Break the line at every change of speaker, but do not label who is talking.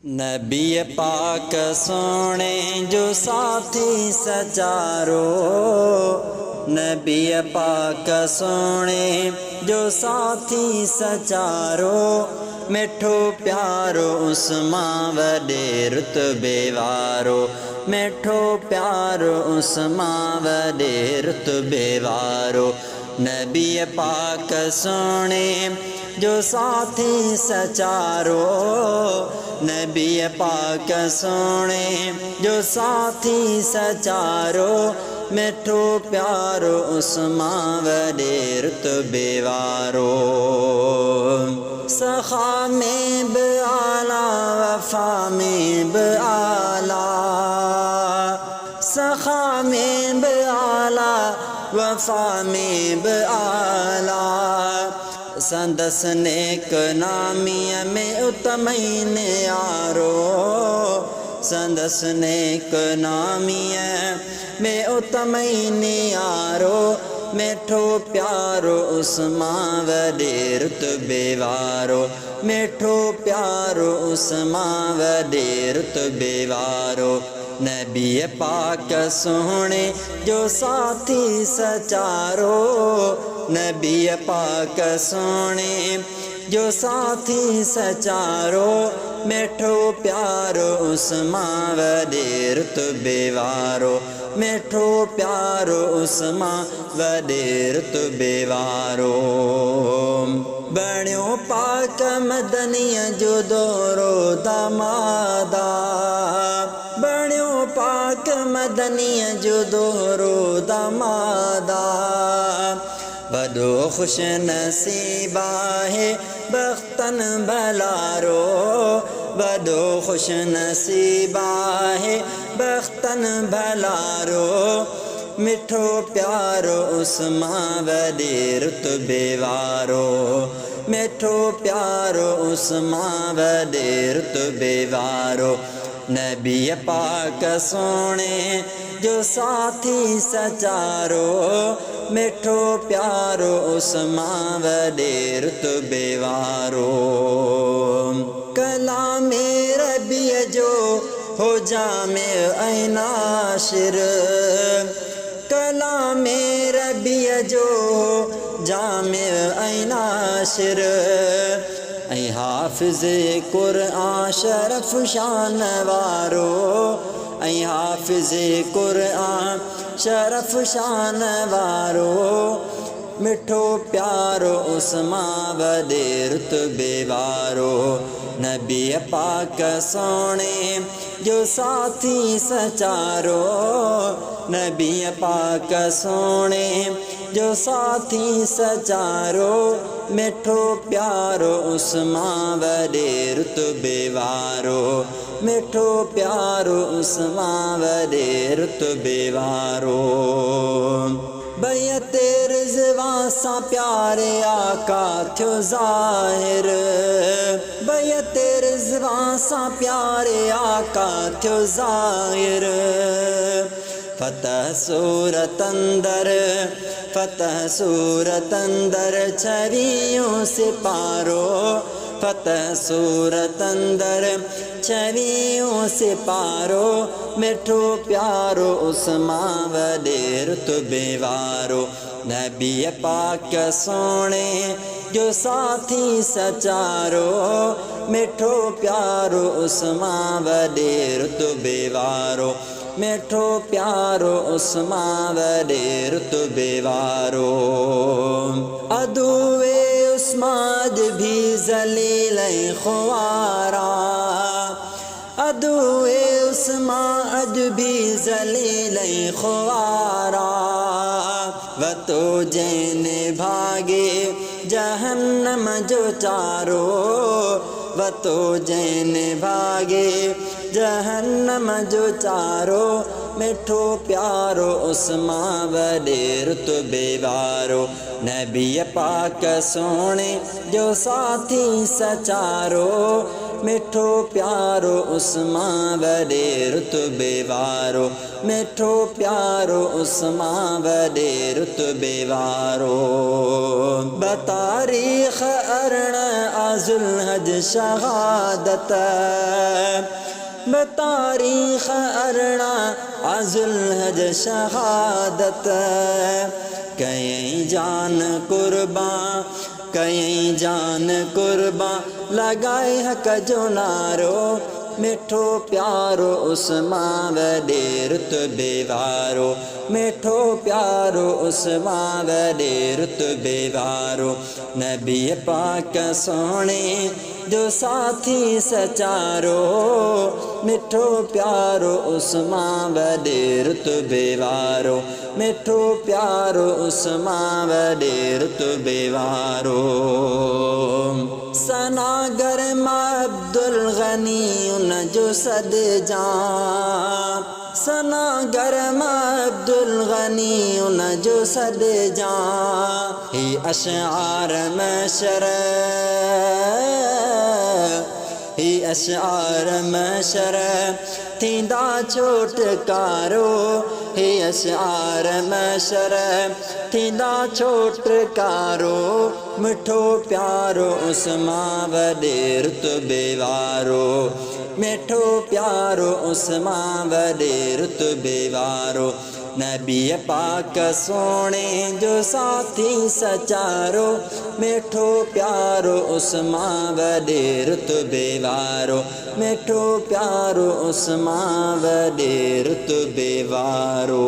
नबी पाक सोने जो साथी सचारो, नबी पाक सोने जो साथी सचारो, मिठो प्यारो उस्मां वॾे रुतबे वारो, मिठो प्यारो उस्मां वॾे रुतबे वारो। नबी पाक सोने जो साथी सचारो, नबी पाक सोने जो साथी सचारो, मिठो प्यारो उस्मां वॾे रुतबे वारो। सखा में बि आला, वफ़ा में बि आला, सखा में बि आला, वफ़ा में बि आला। संदस नेक नामीअ में उतमईन यारो, संदस नेक नामीअ में उतमईन यारो, मिठो प्यारो उस्मां वॾे रुतबे वारो, मिठो प्यारो उस्मां वॾे रुतबे वारो। नबी पाक सोने जो साथी सचारो, नबी पाक सोने जो साथी सचारो, मिठो प्यारो उस्मां वॾे रुतबे वारो, मिठो प्यारो उस्मां वॾे रुतबे वारो। बणियो पाक मदनीअ जो दोरो दामादा, बणियो पाक मदनीअ जो दोरो दामादा। वॾो ख़ुश नसीब आहे बख़्तन भलारो, वॾो ख़ुश नसीब आहे बख़्तन भलारो, मिठो प्यारो उस्मां वॾे रुतबे वारो, मिठो प्यारो उस्मां वॾे रुतबे वारो। नबी पाक सोने जो साथी सचारो, मिठो प्यारो उस्मां वॾे रुतबे वारो। कलामे रबीअ जो हो जामे ऐं नाशिर, कलामे रबीअ जो जामे ऐं नाशिर, ऐं हाफ़िज़ क़ुरआन शरफ़ शान वारो, ऐं हाफ़िज़ क़ुरआन शरफ़ शान वारो, मिठो प्यारो उस्मां वॾे रुतबे वारो। नबी पाक सोने जो साथी सचारो, नबी पाक सोने जो साथी सचारो, मिठो प्यारो उस्मां वॾे रुतबे वारो, मिठो प्यारो उस्मां वॾे रुतबे वारो। बैत रिज़वान सां प्यारे आका थियो ज़ाहिर, बैत रिज़वान सां प्यारे आका थियो ज़ाहिर। फ़तह सूरत अंदर, फ़तह सूरत अंदर छवियों से पारो, फ़तह सूरत अंदर छवियों से पारो, मिठो प्यारो उस्मां वॾे रुतबे वारो। नबी पाक सोने जो साथी सचारो, मिठो प्यारो उस्मां वॾे रुतबे वारो, मिठो प्यारो उस्मां वॾे रुतबे वारो। अदुए उस्मां भी ज़लील ख़ुवारा, अदुए उस्मां भी ज़लील ख़ुवारा, वतो जैन भागे जहन्नम जो चारो, वतो जैन भागे जहन्नम जो चारो, मिठो प्यारो उस्मां वॾे रुतबे वारो। नबी पाक सोने जो साथी सचारो, मिठो प्यारो उस्मां वॾे रुतबे वारो, मिठो प्यारो उस्मां वॾे रुतबे वारो। बतारीख़ अरण ज़ुल्हज शहादत, बतारीख अरड़ा अजुल हज शहादत कई जान कुर्बान कई जान कुर्बान लगाए हक जो नारो मिठो प्यारो उस्मां वॾे रुतबे वारो मिठो प्यारो उस्मां वॾे रुतबे वारो नबी पाक सोणे जो साथी सचारो मिठो प्यारो उस्मां वॾे रुतबे वारो मिठो प्यारो उस्मां वॾे रुतबे वारो सनागर मां अब्दुल गनी उन जो सदजा सनागर मां अब्दुल गनी उन जो सदजा ही अशआर मशर ही अशआर मशर थींदा छोटकारो ही अशआर मशर थींदा छोटकारो मिठो प्यारो उस्मां वॾे रुतबे वारो मिठो प्यारो उस्मां वॾे रुतबे वारो नबी पाक सोणे जो साथी सचारो मिठो प्यारो उस्मां वॾे रुतबे वारो मिठो प्यारो उस्मां वॾे रुतबे वारो।